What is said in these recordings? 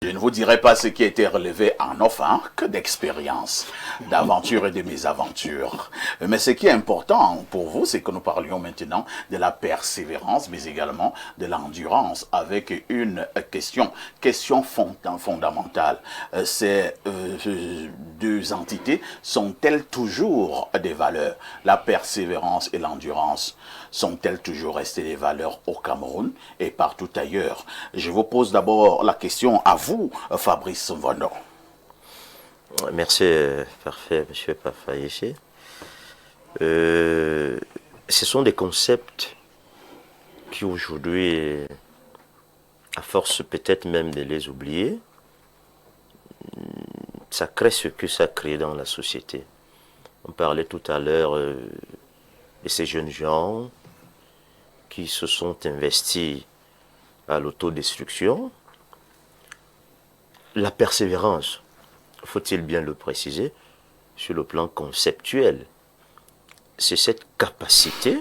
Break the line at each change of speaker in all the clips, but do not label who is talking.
Je ne vous dirai pas ce qui a été relevé en off, que d'expériences, d'aventures et de mésaventures. Mais ce qui est important pour vous, c'est que nous parlions maintenant de la persévérance, mais également de l'endurance, avec une question fondamentale. Ces deux entités sont-elles toujours des valeurs? La persévérance et l'endurance sont-elles toujours restées des valeurs au Cameroun et partout ailleurs? Je vous pose d'abord la question à vous, Fabrice Mvondo.
Merci, parfait, monsieur Pafayeché. Ce sont des concepts qui aujourd'hui, à force peut-être même de les oublier, ça crée ce que ça crée dans la société. On parlait tout à l'heure de ces jeunes gens qui se sont investis à l'autodestruction. La persévérance, faut-il bien le préciser, sur le plan conceptuel, c'est cette capacité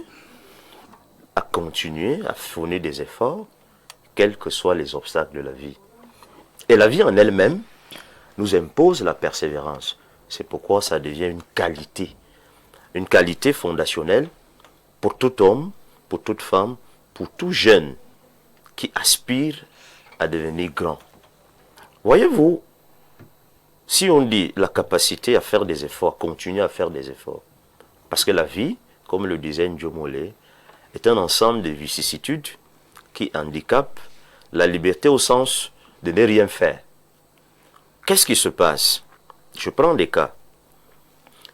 à continuer, à fournir des efforts, quels que soient les obstacles de la vie. Et la vie en elle-même nous impose la persévérance. C'est pourquoi ça devient une qualité fondationnelle pour tout homme, pour toute femme, pour tout jeune qui aspire à devenir grand. Voyez-vous, si on dit la capacité à faire des efforts, continuer à faire des efforts, parce que la vie, comme le disait Njo Molé, est un ensemble de vicissitudes qui handicapent la liberté au sens de ne rien faire. Qu'est-ce qui se passe? Je prends des cas.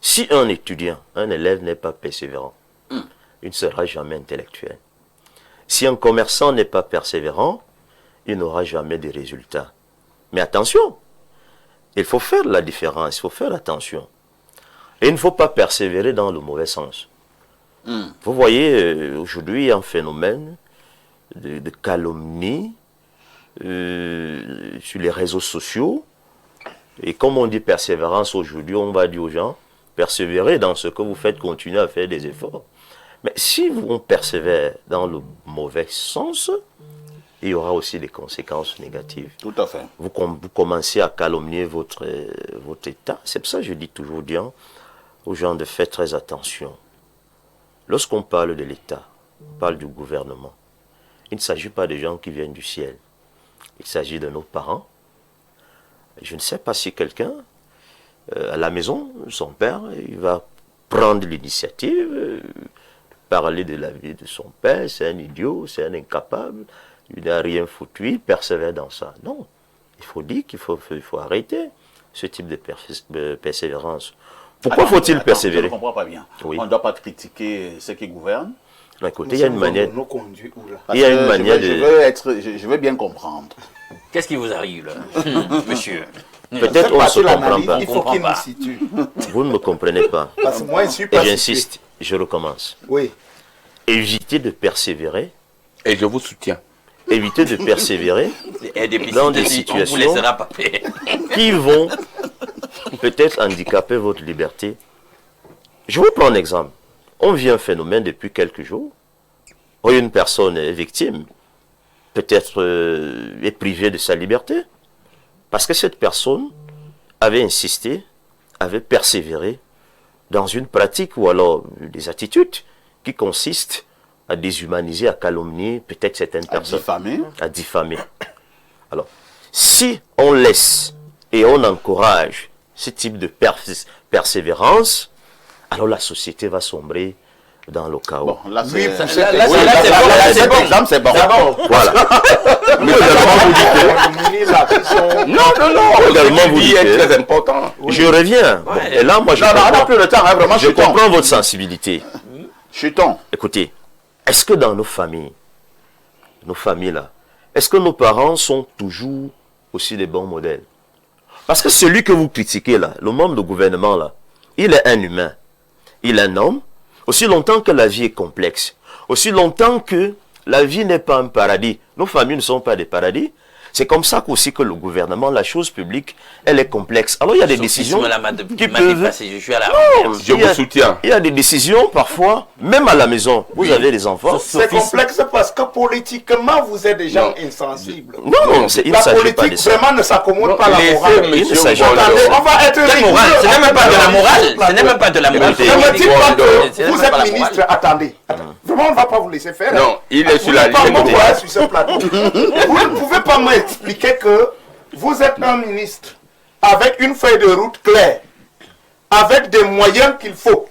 Si un étudiant, un élève n'est pas persévérant, il ne sera jamais intellectuel. Si un commerçant n'est pas persévérant, il n'aura jamais de résultats. Mais attention, il faut faire la différence, il faut faire attention. Et il ne faut pas persévérer dans le mauvais sens. Vous voyez, aujourd'hui, il y a un phénomène de calomnie sur les réseaux sociaux. Et comme on dit persévérance aujourd'hui, on va dire aux gens, persévérez dans ce que vous faites, continuez à faire des efforts. Mais si on persévère dans le mauvais sens, il y aura aussi des conséquences négatives.
Tout à fait.
Vous commencez à calomnier votre État. C'est pour ça que je dis toujours bien aux gens de faire très attention. Lorsqu'on parle de l'État, on parle du gouvernement. Il ne s'agit pas de gens qui viennent du ciel. Il s'agit de nos parents. Je ne sais pas si quelqu'un, à la maison, son père, il va prendre l'initiative, parler de la vie de son père, c'est un idiot, c'est un incapable, il n'a rien foutu, il persévère dans ça. Non, il faut dire qu'il faut arrêter ce type de persévérance. Pourquoi faut-il persévérer?
Je ne comprends pas bien.
Oui.
On ne doit pas critiquer ceux qui gouvernent.
Écoutez, il y a une manière.
Il y a une manière je veux bien comprendre.
Qu'est-ce qui vous arrive, là, monsieur?
Peut-être on ne se comprend pas.
Il faut qu'il nous situe.
Vous ne me comprenez pas.
Parce que moi, je suis pas
Et j'insiste, je recommence.
Oui.
Évitez de persévérer.
Et je vous soutiens.
Évitez de persévérer dans des situations
on vous laissera pas faire.
qui vont peut-être handicaper votre liberté. Je vous prends un exemple. On vit un phénomène depuis quelques jours où une personne est victime, peut-être est privée de sa liberté, parce que cette personne avait insisté, avait persévéré dans une pratique ou alors des attitudes qui consistent à déshumaniser, à calomnier peut-être certaines personnes. À diffamer. Alors, si on laisse et on encourage ce type de persévérance, alors la société va sombrer dans le chaos.
Bon, là,
Oui,
c'est bon. C'est bon.
Voilà.
Mais
Également, vous dites
est très important.
je reviens. Bon, et là, moi, je
On n'a plus le temps, vraiment,
je comprends votre sensibilité.
Chutons.
Écoutez, est-ce que dans nos familles là, est-ce que nos parents sont toujours aussi des bons modèles? Parce que celui que vous critiquez là, le membre du gouvernement là, il est un humain, il est un homme, aussi longtemps que la vie est complexe, aussi longtemps que la vie n'est pas un paradis, nos familles ne sont pas des paradis, C'est comme ça qu'aussi que le gouvernement, la chose publique, elle est complexe. Alors il y a des décisions qui peuvent...
Je suis à la
Je vous soutiens.
Il y a des décisions parfois, même à la maison, vous avez des enfants.
C'est complexe parce que politiquement, vous êtes des gens insensibles.
Non, il ne s'agit pas de
politique
ça.
vraiment ne s'accommode pas à la
Laissez
morale.
Il ne s'agit
Monsieur
pas de
Gondor.
ça.
On va être
C'est moral, ce n'est même pas de la morale. Ce n'est même pas de la morale.
Écoutez,
Ne me dites pas
C'est
que
même
vous
pas
êtes
la
ministre.
morale.
Attendez. Vraiment, on ne va pas vous laisser faire.
Non, il est
Vous
sur la
n'êtes pas
ligne
mon
de
voix sur ce plateau. Vous ne pouvez pas m'expliquer que vous êtes un ministre avec une feuille de route claire, avec des moyens qu'il faut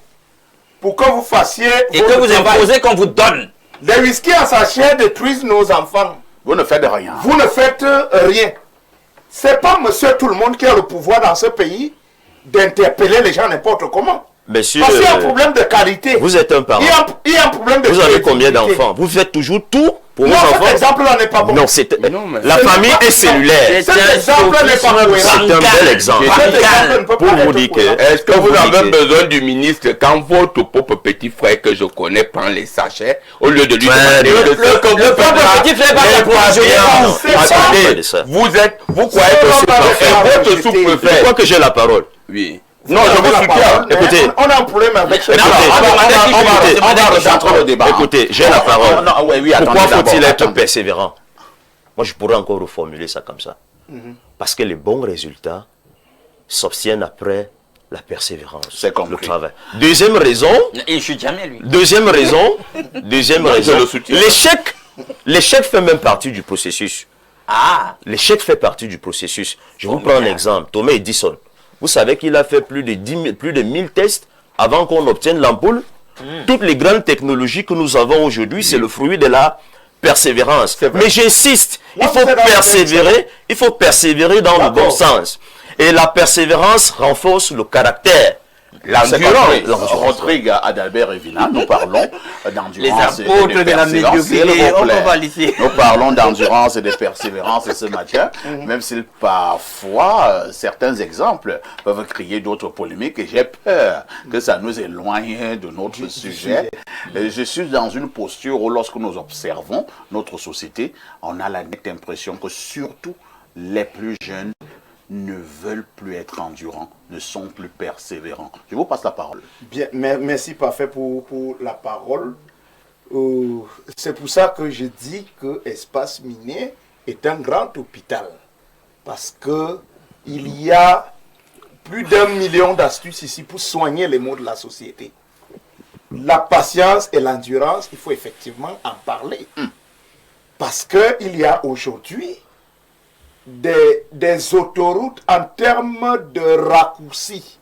pour que vous fassiez
Et
votre
que vous
travail.
imposez qu'on vous donne.
Les whisky en sachet détruisent nos enfants.
Vous ne faites rien.
Vous ne faites rien. C'est pas monsieur tout le monde qui a le pouvoir dans ce pays d'interpeller les gens n'importe comment.
Monsieur,
Parce qu'il y a un problème de qualité.
vous êtes un parent.
Il y a un problème de
Vous avez combien
crédibilité.
d'enfants? Vous faites toujours tout pour vos
Non,
enfants?
cet exemple-là n'est pas bon.
Non, c'est...
Non, mais-
La
Ce n'est
famille
pas-
est cellulaire.
Cet exemple n'est pas cohérent.
C'est un bel exemple.
Cet exemple ne peut
Pour
pas
vous
être
dire que-
cohérent.
Est-ce que vous
Vous
avez
dites-
besoin du ministre quand votre propre petit frère que je connais prend les sachets au lieu de lui
Ouais,
demander
le-
que ce que vous
le
faites
propre
là
petit frère va
n'est
faire
pas
provisionner.
bien.
Non, c'est
Attendez,
pas de ça.
vous croyez que c'est
pas
parfait.
faire
Votre
rejeter.
Je
sous-préfet.
crois que j'ai la parole.
Oui. Non, je vous
la
soutiens.
parole, mais
Écoutez.
on a un problème avec ce
Écoutez,
Rentrer le débat.
Écoutez, j'ai la parole.
Non, oui,
Pourquoi
attendez
faut-il
d'abord,
être
attendez.
persévérant? Moi, je pourrais encore reformuler ça comme ça. Parce que les bons résultats s'obtiennent après la persévérance,
C'est compris.
le travail. Deuxième raison,
Il ne chute jamais, lui.
deuxième raison,
je le soutiens.
l'échec fait même partie du processus.
Ah,
L'échec fait partie du processus. Je vous prends un exemple. Thomas Edison. Vous savez qu'il a fait plus de 1000 tests avant qu'on obtienne l'ampoule. Toutes les grandes technologies que nous avons aujourd'hui, c'est le fruit de la persévérance.
C'est vrai.
Mais j'insiste, il
Là,
faut
vous êtes dans le
persévérer, il faut persévérer dans le bon
D'accord.
sens. Et la persévérance renforce le caractère.
C'est
L'endurance.
compris. Rodrigue, Adalbert et Vina, nous parlons d'endurance
Les apôtres de la
persévérance, s'il
médiocrité,
vous
on
plaît.
va lycée.
Nous parlons d'endurance et de persévérance ce matin, même si parfois certains exemples peuvent créer d'autres polémiques et j'ai peur que ça nous éloigne de notre sujet. Je suis dans une posture où lorsque nous observons notre société, on a la nette impression que surtout les plus jeunes ne veulent plus être endurants, ne sont plus persévérants. Je vous passe la parole.
Bien, merci parfait pour la parole. C'est pour ça que je dis que Espace Miné est un grand hôpital. Parce que il y a plus d'1 million d'astuces ici pour soigner les maux de la société. La patience et l'endurance, il faut effectivement en parler. Parce qu'il y a aujourd'hui des autoroutes en termes de raccourcis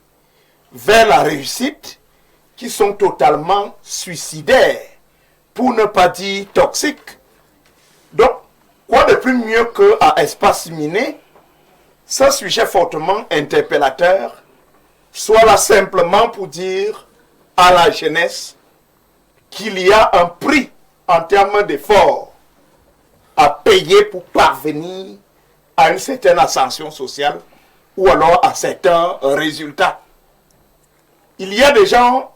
vers la réussite qui sont totalement suicidaires, pour ne pas dire toxiques. Donc, quoi de plus mieux qu'à Espace Miné, ce sujet fortement interpellateur soit là simplement pour dire à la jeunesse qu'il y a un prix en termes d'efforts à payer pour parvenir à une certaine ascension sociale ou alors à certains résultats. Il y a des gens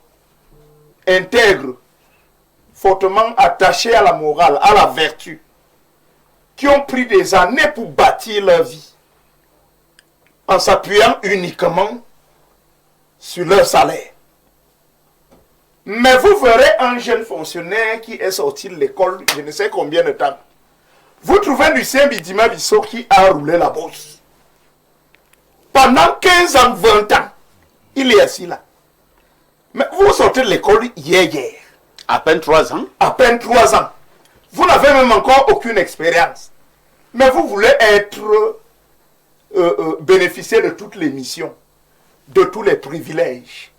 intègres, fortement attachés à la morale, à la vertu, qui ont pris des années pour bâtir leur vie en s'appuyant uniquement sur leur salaire. Mais vous verrez un jeune fonctionnaire qui est sorti de l'école, je ne sais combien de temps. Vous trouvez Lucien Bidima Bissot qui a roulé la bourse. Pendant 15 ans, 20 ans, il est assis là. Mais vous sortez de l'école hier.
À peine 3 ans.
À peine 3 ans. Vous n'avez même encore aucune expérience. Mais vous voulez être bénéficier de toutes les missions, de tous les privilèges.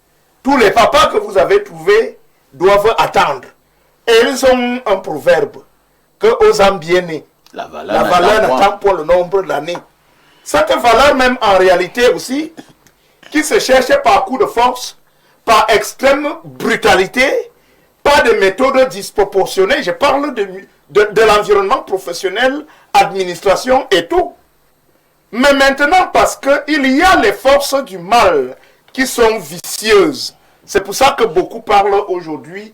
Tous les papas que vous avez trouvés doivent attendre. Et ils ont un proverbe que aux âmes bien nées,
La
la valeur n'attend pas le nombre d'années. Cette valeur même en réalité aussi, qui se cherche par coup de force, par extrême brutalité, par des méthodes disproportionnées. Je parle de l'environnement professionnel, administration et tout. Mais maintenant, parce qu'il y a les forces du mal qui sont vicieuses. C'est pour ça que beaucoup parlent aujourd'hui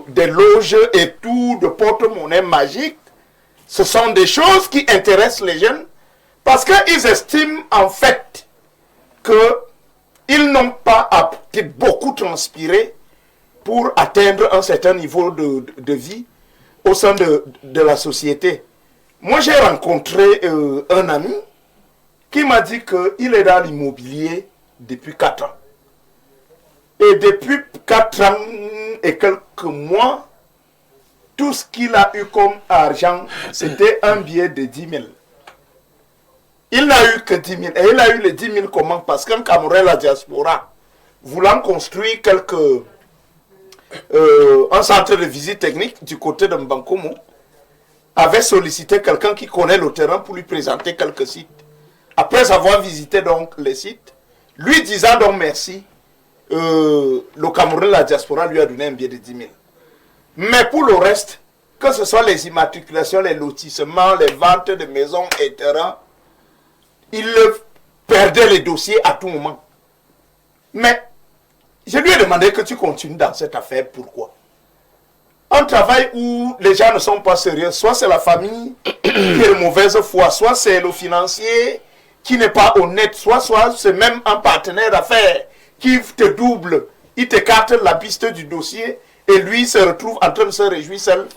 des loges et tout, de porte-monnaie magique. Ce sont des choses qui intéressent les jeunes parce qu'ils estiment en fait qu'ils n'ont pas à beaucoup transpirer pour atteindre un certain niveau de vie au sein de la société. Moi, j'ai rencontré un ami qui m'a dit qu'il est dans l'immobilier depuis 4 ans. Et depuis 4 ans et quelques mois, tout ce qu'il a eu comme argent, c'était un billet de 10 000. Il n'a eu que 10 000. Et il a eu les 10 000 comment? Parce qu'un Camerounais, la diaspora, voulant construire un centre de visite technique du côté de Mbankomo, avait sollicité quelqu'un qui connaît le terrain pour lui présenter quelques sites. Après avoir visité donc les sites, lui disant donc merci, le Camerounais, la diaspora, lui a donné un billet de 10 000. Mais pour le reste, que ce soit les immatriculations, les lotissements, les ventes de maisons et terrains, il perdait les dossiers à tout moment. Mais je lui ai demandé que tu continues dans cette affaire, pourquoi? Un travail où les gens ne sont pas sérieux, soit c'est la famille qui est de mauvaise foi, soit c'est le financier qui n'est pas honnête, soit c'est même un partenaire d'affaires qui te double, il t'écarte la piste du dossier et lui se retrouve en train de se réjouir seul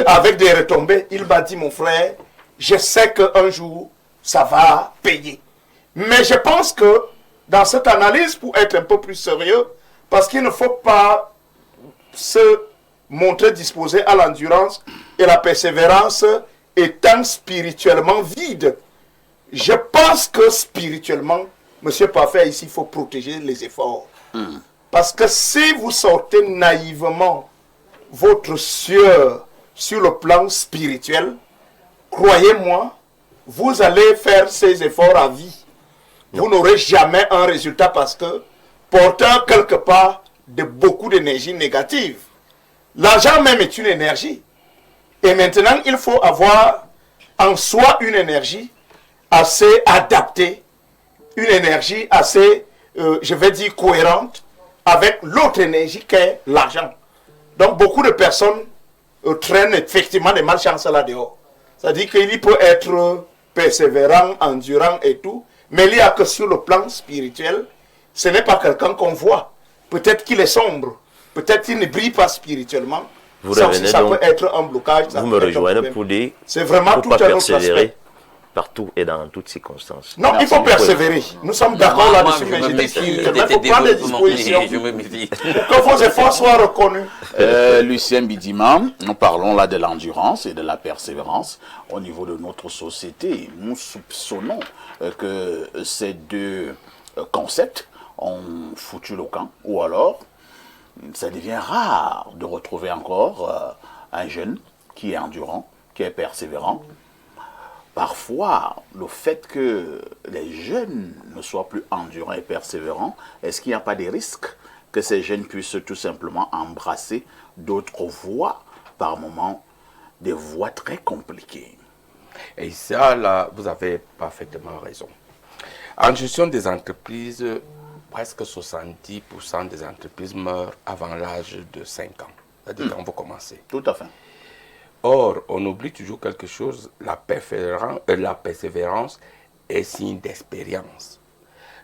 avec des retombées. Il m'a dit, mon frère, je sais qu'un jour, ça va payer. Mais je pense que dans cette analyse, pour être un peu plus sérieux, parce qu'il ne faut pas se montrer disposé à l'endurance et la persévérance étant spirituellement vide. Je pense que spirituellement, Monsieur Parfait, ici, il faut protéger les efforts. Parce que si vous sortez naïvement votre sueur sur le plan spirituel, croyez-moi, vous allez faire ces efforts à vie. Vous n'aurez jamais un résultat parce que portant quelque part de beaucoup d'énergie négative. L'argent même est une énergie. Et maintenant, il faut avoir en soi une énergie assez adaptée, une énergie assez, je vais dire, cohérente avec l'autre énergie qu'est l'argent. Donc, beaucoup de personnes traînent effectivement des malchances là dehors. C'est-à-dire qu'il peut être persévérant, endurant et tout, mais il n'y a que sur le plan spirituel, ce n'est pas quelqu'un qu'on voit. Peut-être qu'il est sombre, peut-être qu'il ne brille pas spirituellement. Ça peut être un blocage.
Vous me rejoignez pour dire
c'est vraiment tout un autre aspect.
Partout et dans toutes circonstances.
Non, il faut persévérer. Nous sommes d'accord là-dessus, mais je dis qu'il faut prendre des dispositions pour que vos efforts soient reconnus.
Lucien Bidima, nous parlons là de l'endurance et de la persévérance au niveau de notre société. Nous soupçonnons que ces deux concepts ont foutu le camp, ou alors ça devient rare de retrouver encore un jeune qui est endurant, qui est persévérant. Parfois, le fait que les jeunes ne soient plus endurants et persévérants, est-ce qu'il n'y a pas des risques que ces jeunes puissent tout simplement embrasser d'autres voies, par moments, des voies très compliquées?
Et ça, là, vous avez parfaitement raison. En gestion des entreprises, presque 70% des entreprises meurent avant l'âge de 5 ans. C'est-à-dire quand vous commencez.
Tout à fait.
Or, on oublie toujours quelque chose, la persévérance est signe d'expérience.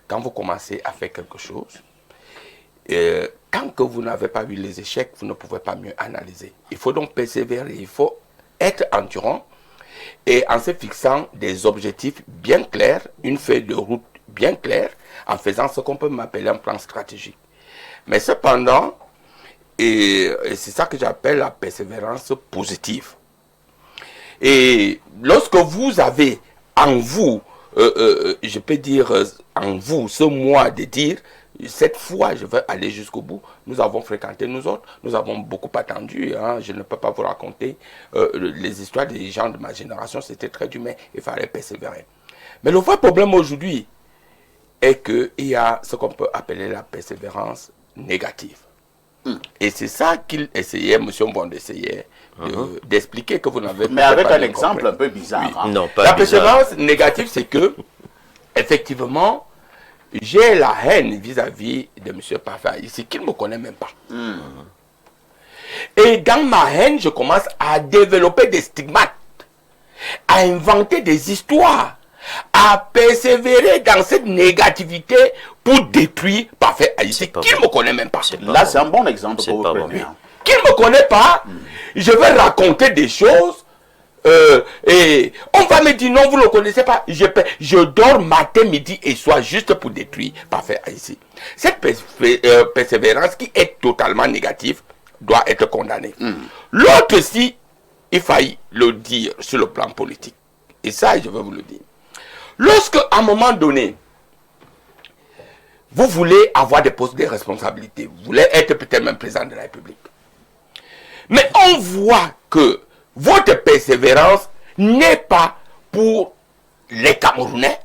Quand vous commencez à faire quelque chose, tant que vous n'avez pas vu les échecs, vous ne pouvez pas mieux analyser. Il faut donc persévérer, il faut être endurant et en se fixant des objectifs bien clairs, une feuille de route bien claire, en faisant ce qu'on peut m'appeler un plan stratégique. Mais cependant, et c'est ça que j'appelle la persévérance positive. Et lorsque vous avez en vous, je peux dire en vous, ce moi de dire, cette fois je vais aller jusqu'au bout. Nous avons fréquenté nous autres, nous avons beaucoup attendu, hein, je ne peux pas vous raconter les histoires des gens de ma génération, c'était très dur, mais il fallait persévérer. Mais le vrai problème aujourd'hui est qu'il y a ce qu'on peut appeler la persévérance négative. Et c'est ça qu'il essayait, M. Mbonde essayait d'expliquer que vous n'avez pas.
Mais avec un exemple un peu bizarre.
Oui.
Hein.
Non, pas
la
bizarre.
persévérance négative, c'est que, effectivement, j'ai la haine vis-à-vis de M. Parfait ici, qu'il ne me connaît même pas. Et dans ma haine, je commence à développer des stigmates. à inventer des histoires, à persévérer dans cette négativité pour détruire parfait Haïti,
pas
qui ne
bon.
me connaît même pas.
Là, c'est un bon exemple que
C'est
vous
pas
prenez.
bon.
Hein.
Qui ne me connaît pas, je vais raconter des choses et on va me dire non, vous ne le connaissez pas. Je dors matin, midi et soir juste pour détruire parfait Haïti. Cette persévérance qui est totalement négative doit être condamnée. L'autre, si il faille le dire sur le plan politique, et ça je vais vous le dire, lorsque à un moment donné vous voulez avoir des postes de responsabilité, vous voulez être peut-être même président de la République, mais on voit que votre persévérance n'est pas pour les Camerounais,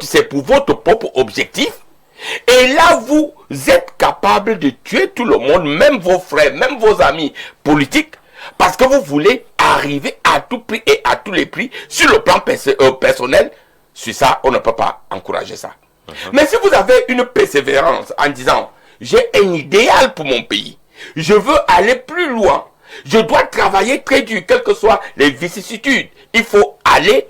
c'est pour votre propre objectif. Et là, vous êtes capable de tuer tout le monde, même vos frères, même vos amis politiques, parce que vous voulez arriver à tout prix et à tous les prix sur le plan personnel. Sur ça, on ne peut pas encourager ça. Mais si vous avez une persévérance en disant, j'ai un idéal pour mon pays, je veux aller plus loin, je dois travailler très dur, quelles que soient les vicissitudes, il faut aller,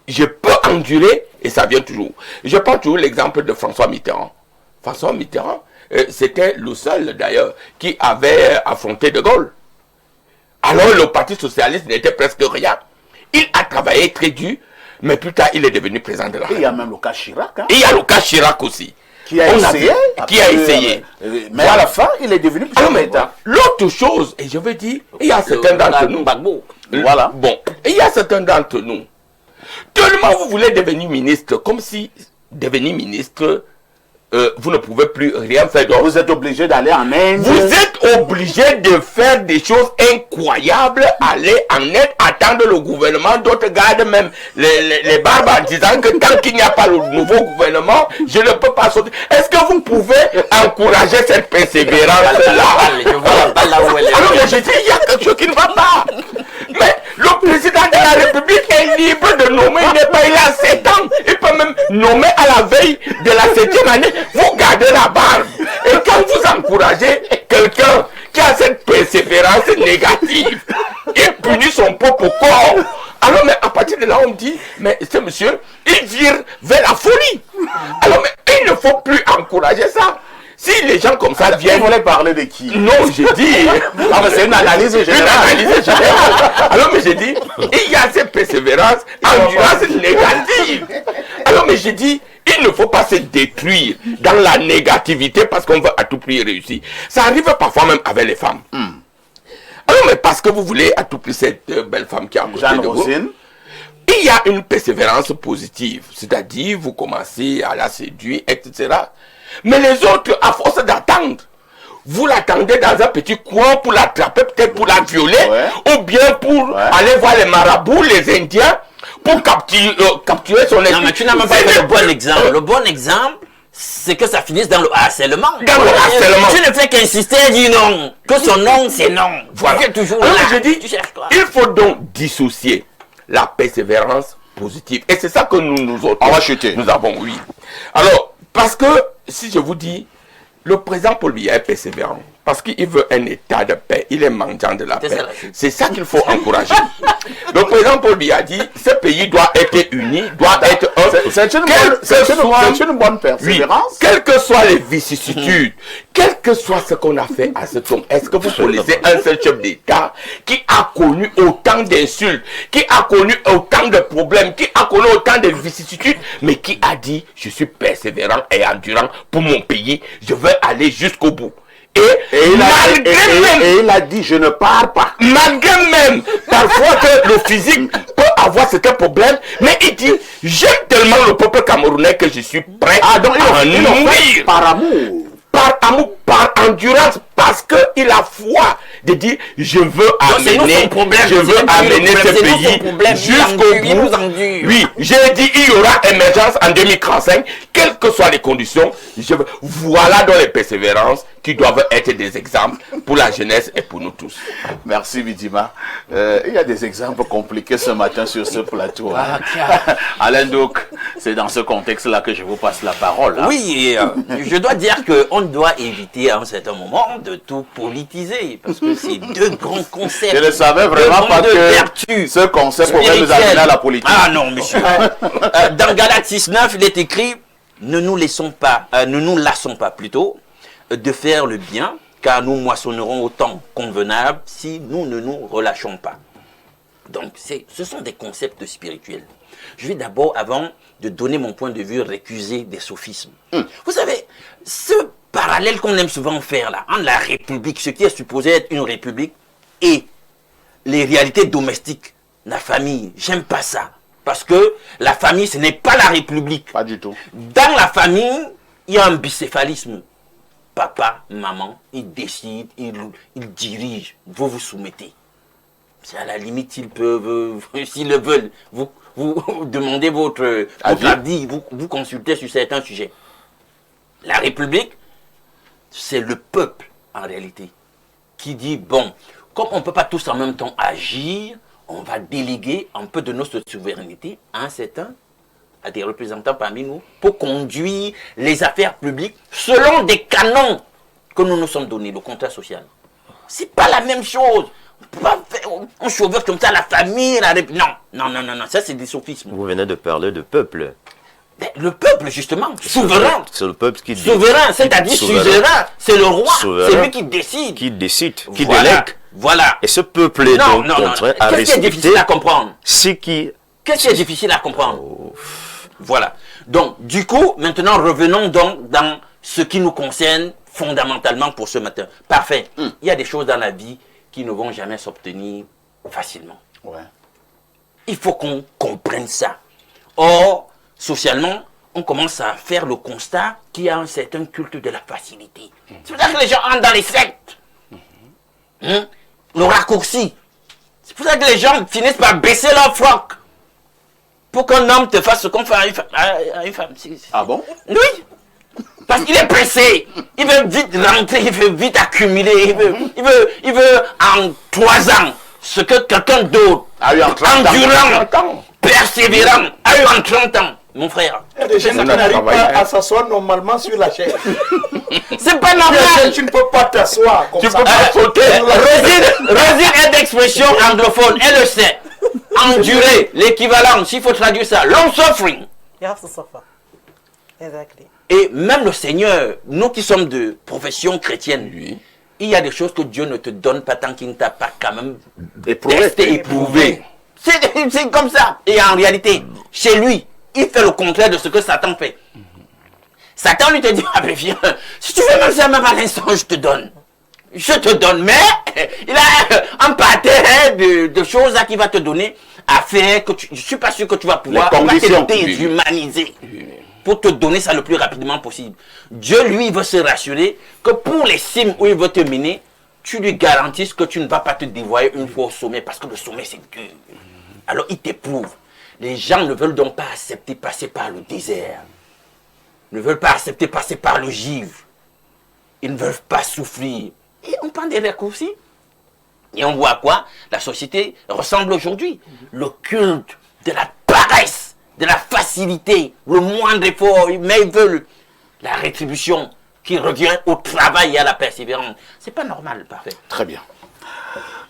je peux endurer, et ça vient toujours. Je prends toujours l'exemple de François Mitterrand. François Mitterrand, c'était le seul d'ailleurs qui avait affronté De Gaulle. Alors le Parti Socialiste n'était presque rien. Il a travaillé très dur, mais plus tard il est devenu président de la
Et il y
République.
a même le cas Chirac. Hein,
Et il y a le cas Chirac aussi.
qui a
On
essayé.
qui a essayé.
Mais à la fin, il est devenu
Alors
président d'État.
maintenant, l'autre chose, et je veux dire, il y a certains d'entre nous.
Voilà.
Bon, et il y a certains d'entre nous. Tellement vous voulez devenir ministre, comme si devenir ministre, vous ne pouvez plus rien faire d'autre.
Vous êtes obligé d'aller en Inde.
Vous êtes obligé de faire des choses incroyables, aller en aide, attendre le gouvernement. D'autres gardent même les barbes en disant que tant qu'il n'y a pas le nouveau gouvernement, je ne peux pas sortir. Est-ce que vous pouvez encourager cette persévérance-là?
Je vois pas là où elle est.
Alors je dis, il y a quelque chose qui ne va pas. Mais le président de la République est libre de nommer, il n'est pas, il a 7 ans. Il peut même nommer à la veille de la 7e année. Vous gardez la barbe. Et quand vous encouragez quelqu'un qui a cette persévérance négative, il punit son propre corps. Alors, mais à partir de là, on me dit, mais ce monsieur, il vire vers la folie. Alors, mais il ne faut plus encourager ça. Si les gens comme ça
Vous
viennent...
voulez parler de qui?
Non, j'ai dit...
Ah, mais c'est une analyse générale.
Une analyse générale. Alors, mais j'ai dit, il y a cette persévérance, endurance négative. Alors, mais j'ai dit, il ne faut pas se détruire dans la négativité parce qu'on veut à tout prix réussir. Ça arrive parfois même avec les femmes. Alors, mais parce que vous voulez à tout prix cette belle femme qui est à côté
Jeanne
de vous,
Rosine.
il y a une persévérance positive. C'est-à-dire, vous commencez à la séduire, etc. Mais les autres, à force d'attendre, vous l'attendez dans un petit coin pour l'attraper, peut-être pour la violer, ou bien pour aller voir les marabouts, les Indiens, pour capturer son esprit.
Non, mais tu n'as même pas fait le bon exemple. Le bon exemple, c'est que ça finisse dans le harcèlement.
Dans le harcèlement.
Tu ne fais qu'insister et dire non. Que son nom, c'est non.
Voilà.
Tu es toujours
Alors,
là.
je dis,
Tu cherches quoi?
il faut donc dissocier la persévérance positive. Et c'est ça que nous autres,
On va chuter.
nous avons, oui. Alors, parce que, si je vous dis, le président Paul Biya est persévérant. Parce qu'il veut un état de paix. Il est mendiant de la paix. C'est ça qu'il faut encourager. Le président Paul Biya dit, ce pays doit être uni, doit être un.
C'est une bonne persévérance.
Oui, quelles que soient les vicissitudes, quel que soit ce qu'on a fait à ce temps, est-ce que vous connaissez un seul chef d'État qui a connu autant d'insultes, qui a connu autant de problèmes, qui a connu autant de vicissitudes, mais qui a dit, je suis persévérant et endurant pour mon pays, je veux aller jusqu'au bout. Et
il a dit, je ne pars pas.
Malgré même, parfois que le physique peut avoir certains problèmes, mais il dit, j'aime tellement le peuple camerounais que je suis prêt à mourir.
Par amour.
Par amour, par endurance, parce qu'il a foi de dire, je veux amener ce pays jusqu'au bout. Oui, j'ai dit, il y aura émergence en 2035, quelles que soient les conditions. Voilà dans les persévérances qui doivent être des exemples pour la jeunesse et pour nous tous.
Merci Bidima. Il y a des exemples compliqués ce matin sur ce plateau. Hein. Alain Douk, c'est dans ce contexte-là que je vous passe la parole. Hein.
Oui, je dois dire qu'on doit éviter à un certain moment de tout politiser, parce que c'est deux grands concepts.
Je ne savais vraiment pas que ce concept pourrait nous amener à la politique.
Ah non, monsieur. Dans Galates 6.9, il est écrit, ne nous lassons pas plutôt, de faire le bien, car nous moissonnerons au temps convenable si nous ne nous relâchons pas. Donc, ce sont des concepts spirituels. Je vais d'abord, avant de donner mon point de vue, récuser des sophismes. Vous savez, ce parallèle qu'on aime souvent faire là, entre la République, ce qui est supposé être une République, et les réalités domestiques, la famille, j'aime pas ça. Parce que la famille, ce n'est pas la République.
Pas du tout.
Dans la famille, il y a un bicéphalisme. Papa, maman, ils décident, ils dirigent, vous vous soumettez. C'est à la limite, s'ils peuvent, s'ils le veulent, vous demandez votre avis, vous consultez sur certains sujets. La République, c'est le peuple, en réalité, qui dit, bon, comme on ne peut pas tous en même temps agir, on va déléguer un peu de notre souveraineté à des représentants parmi nous pour conduire les affaires publiques selon des canons que nous nous sommes donnés, le contrat social. C'est pas la même chose. On peut pas faire, on chauveur comme ça la famille, la République. Non, ça c'est des sophismes.
Vous venez de parler de peuple.
Mais le peuple, justement, souverain.
C'est le peuple qui
souverain, c'est-à-dire suzerain. C'est le roi, c'est lui qui décide.
Qui décide, qui
voilà,
délègue.
Voilà.
Et ce peuple est donc contraint à respecter.
Qu'est-ce qui est difficile à comprendre?
Qu'est-ce
qui est difficile à comprendre? Voilà. Donc, du coup, maintenant, revenons donc dans ce qui nous concerne fondamentalement pour ce matin. Parfait. Il y a des choses dans la vie qui ne vont jamais s'obtenir facilement.
Ouais.
Il faut qu'on comprenne ça. Or, socialement, on commence à faire le constat qu'il y a un certain culte de la facilité. C'est pour ça que les gens entrent dans les sectes. Le raccourci. C'est pour ça que les gens finissent par baisser leur froc. Pour qu'un homme te fasse ce qu'on fait à une femme.
Ah bon?
Oui. Parce qu'il est pressé. Il veut vite rentrer, il veut vite accumuler. Il veut en 3 ans ce que quelqu'un d'autre, endurant, persévérant, a eu en 30 ans. Mon frère.
Il y a des gens qui n'arrivent pas à s'asseoir normalement sur la chaise.
C'est pas normal.
Tu ne peux pas t'asseoir comme ça.
Tu peux pas sauter. Rosine est d'expression anglophone, elle le sait. Endurer, l'équivalent, s'il faut traduire ça, long suffering.
You have to suffer. Exactly.
Et même le Seigneur, nous qui sommes de profession chrétienne, il y a des choses que Dieu ne te donne pas tant qu'il ne t'a pas quand même éprouvé. C'est comme ça. Et en réalité, chez lui, il fait le contraire de ce que Satan fait. Satan lui te dit, ah ben viens, si tu veux même ça, même à l'instant, je te donne. Je te donne, mais il a un paquet de choses qu'il va te donner à faire que je ne suis pas sûr que tu vas pouvoir. Il va te déshumaniser pour te donner ça le plus rapidement possible. Dieu, lui, veut se rassurer que pour les cimes où il veut te mener, tu lui garantisses que tu ne vas pas te dévoiler une fois au sommet, parce que le sommet, c'est dur. Alors, il t'éprouve. Les gens ne veulent donc pas accepter passer par le désert. Ne veulent pas accepter passer par le givre. Ils ne veulent pas souffrir. Et on prend des raccourcis. Et on voit quoi? La société ressemble aujourd'hui. Le culte de la paresse, de la facilité, le moindre effort, mais ils veulent la rétribution qui revient au travail et à la persévérance. C'est pas normal, parfait.
Très bien.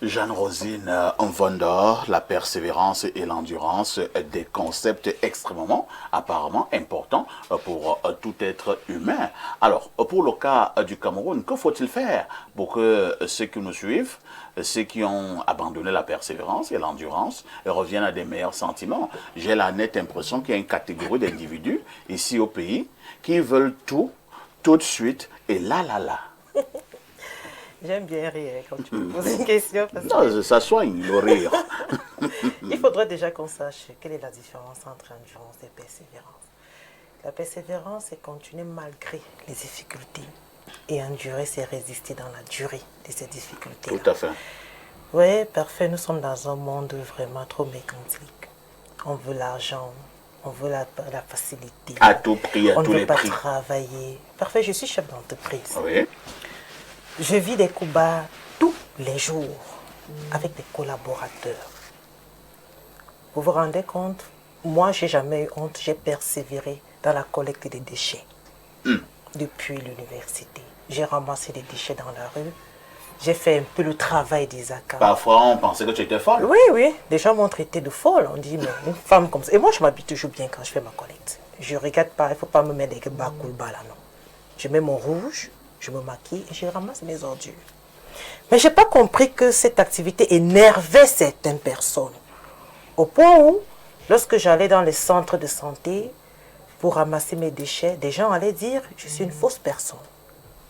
Jeanne-Rosine Mvondor, la persévérance et l'endurance, des concepts extrêmement, apparemment importants pour tout être humain. Alors, pour le cas du Cameroun, que faut-il faire pour que ceux qui nous suivent, ceux qui ont abandonné la persévérance et l'endurance, reviennent à des meilleurs sentiments? J'ai la nette impression qu'il y a une catégorie d'individus ici au pays qui veulent tout de suite, et là.
J'aime bien rire quand tu me poses une question. Parce
non, ça soigne le rire.
Il faudrait déjà qu'on sache quelle est la différence entre endurance et persévérance. La persévérance, c'est continuer malgré les difficultés. Et endurer, c'est résister dans la durée de ces difficultés.
Tout à fait.
Oui, parfait. Nous sommes dans un monde vraiment trop mécanique. On veut l'argent, on veut la facilité.
À tout prix, à tous les prix.
On ne veut pas travailler. Parfait, je suis chef d'entreprise.
Oui.
Je vis des coups bas tous les jours avec des collaborateurs. Vous vous rendez compte? Moi, j'ai jamais eu honte, j'ai persévéré dans la collecte des déchets. Depuis l'université. J'ai ramassé des déchets dans la rue. J'ai fait un peu le travail des ACA.
Parfois, on pensait que tu étais folle.
Oui, oui. Les gens m'ont traité de folle. On dit, mais une femme comme ça. Et moi, je m'habille toujours bien quand je fais ma collecte. Je regarde pas, il ne faut pas me mettre des bas là, non. Je mets mon rouge, je me maquille et je ramasse mes ordures. Mais je n'ai pas compris que cette activité énervait certaines personnes. Au point où, lorsque j'allais dans les centres de santé pour ramasser mes déchets, des gens allaient dire, je suis une fausse personne.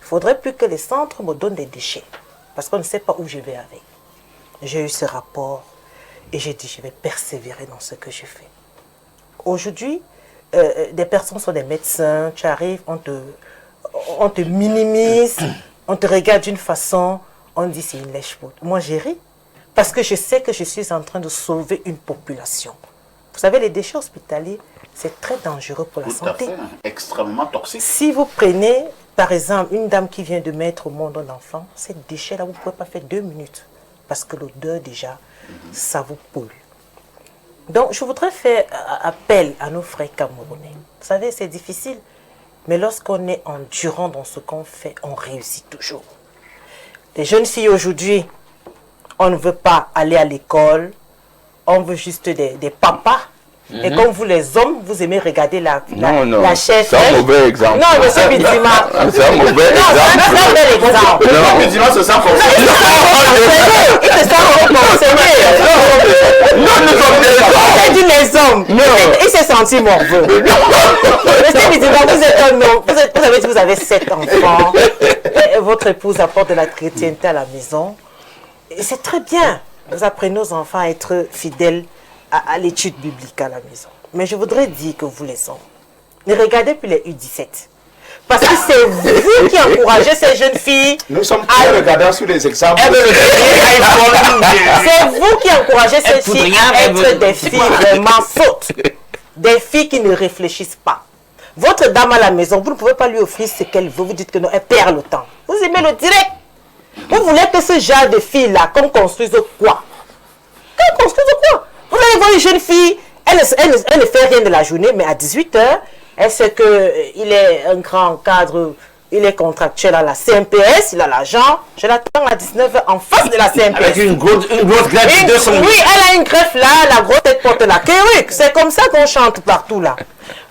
Il ne faudrait plus que les centres me donnent des déchets. Parce qu'on ne sait pas où je vais avec. J'ai eu ce rapport et j'ai dit, je vais persévérer dans ce que je fais. Aujourd'hui, des personnes sont des médecins, tu arrives, on te minimise, on te regarde d'une façon, on dit c'est une lèche-pote. Moi, j'ai ri parce que je sais que je suis en train de sauver une population. Vous savez, les déchets hospitaliers, c'est très dangereux pour la santé.
Tout à fait, extrêmement toxique.
Si vous prenez, par exemple, une dame qui vient de mettre au monde un enfant, ces déchets-là, vous ne pouvez pas faire 2 minutes. Parce que l'odeur, déjà, ça vous pollue. Donc, je voudrais faire appel à nos frères camerounais. Vous savez, c'est difficile. Mais lorsqu'on est endurant dans ce qu'on fait, on réussit toujours. Les jeunes filles aujourd'hui, on ne veut pas aller à l'école. On veut juste des papas. Et comme vous les hommes, vous aimez regarder la chef.
C'est un mauvais exemple.
Non, monsieur Bidima.
C'est un mauvais exemple.
Non, c'est un très bel exemple.
Non, Bidima se sent forcé.
Il se sent reconseillé.
Non, nous sommes des hommes.
J'ai dit les hommes. Il s'est senti morveux. Monsieur Bidima, vous êtes un homme. Vous avez dit vous avez 7 enfants. Et votre épouse apporte de la chrétienté à la maison. Et c'est très bien. Vous apprenez aux enfants à être fidèles à l'étude biblique à la maison. Mais je voudrais dire que vous les hommes, ne regardez plus les U17. Parce que c'est vous qui encouragez ces jeunes filles.
Nous sommes très regardants sur les exemples.
C'est vous qui encouragez ces filles à être des filles vraiment sottes. Des filles qui ne réfléchissent pas. Votre dame à la maison, vous ne pouvez pas lui offrir ce qu'elle veut. Vous dites que non, elle perd le temps. Vous aimez le direct. Vous voulez que ce genre de filles-là, qu'on construise quoi? Qu'on construise quoi? Vous allez voir une jeune fille, elle ne fait rien de la journée, mais à 18 h, elle sait qu'il est un grand cadre, il est contractuel à la CMPS, il a l'argent. Je l'attends à 19 h en face de la CMPS.
Avec une grosse greffe de 200 000.
Oui, elle a une greffe là, la grosse tête porte la kéruque. C'est comme ça qu'on chante partout là.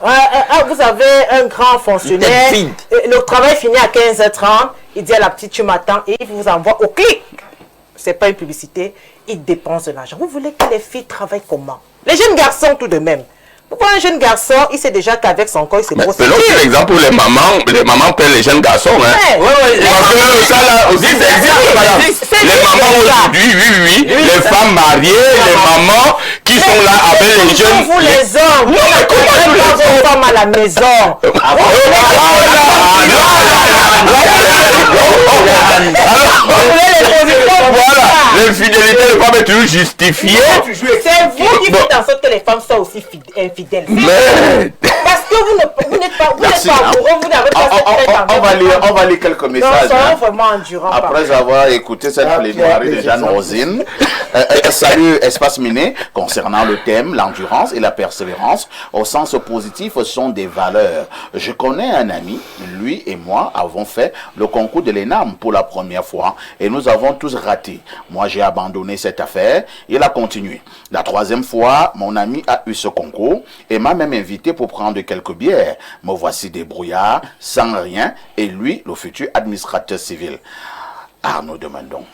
Vous avez un grand fonctionnaire, le travail finit à 15 h 30, il dit à la petite, tu m'attends, et il vous envoie au clic. C'est pas une publicité, il dépense de l'argent. Vous voulez que les filles travaillent comment? Les jeunes garçons tout de même. Pourquoi un jeune garçon, il sait déjà qu'avec son corps, il se prostitue.
Mais l'autre exemple où les mamans paient les jeunes garçons. Hein. Parce que ça là aussi, ça existe, madame. Les mamans aujourd'hui, oui. Les femmes mariées, les mamans qui sont là avec les jeunes.
Vous les hommes, vous ne connaissez pas vos femmes à la maison.
Voilà, l'infidélité ne peut pas être toujours justifiée.
C'est vous qui faites en sorte que les femmes soient aussi infidèles. Parce que vous n'êtes pas amoureux, vous n'avez pas cette tête.
On va lire quelques messages.
Non, vraiment endurant.
Après avoir écouté cette plaidoirie de Jeanne Rosine. Salut Espace Miné. Concernant le thème, l'endurance et la persévérance, au sens positif, sont des valeurs. Je connais un ami, lui et moi avons fait le concours de l'ENAM pour la première fois et nous avons tous raté. Moi, j'ai abandonné cette affaire. Il a continué. La 3e fois, mon ami a eu ce concours et m'a même invité pour prendre quelques bières. Me voici débrouillard, sans rien, et lui, le futur administrateur civil. Arnaud Demandon.